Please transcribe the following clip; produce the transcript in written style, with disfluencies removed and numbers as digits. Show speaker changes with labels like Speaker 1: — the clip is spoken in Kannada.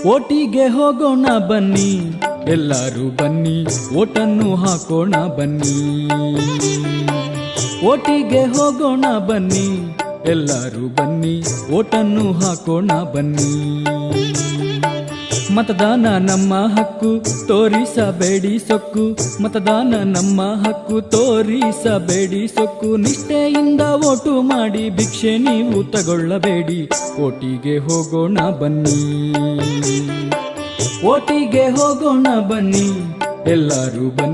Speaker 1: ಓಟಿಗೆ ಹೋಗೋಣ ಬನ್ನಿ, ಎಲ್ಲರೂ ಬನ್ನಿ, ಓಟನ್ನು ಹಾಕೋಣ ಬನ್ನಿ. ಓಟಿಗೆ ಹೋಗೋಣ ಬನ್ನಿ, ಎಲ್ಲರೂ ಬನ್ನಿ, ಓಟನ್ನು ಹಾಕೋಣ ಬನ್ನಿ. ಮತದಾನ ನಮ್ಮ ಹಕ್ಕು, ತೋರಿಸಬೇಡಿ ಸೊಕ್ಕು. ಮತದಾನ ನಮ್ಮ ಹಕ್ಕು, ತೋರಿಸಬೇಡಿ ಸೊಕ್ಕು. ನಿಷ್ಠೆಯಿಂದ ಓಟು ಮಾಡಿ ಭಿಕ್ಷೆ ನೀವು ತಗೊಳ್ಳಬೇಡಿ. ಓಟಿಗೆ ಹೋಗೋಣ ಬನ್ನಿ, ಓಟಿಗೆ ಹೋಗೋಣ ಬನ್ನಿ, ಎಲ್ಲರೂ ಬನ್ನಿ.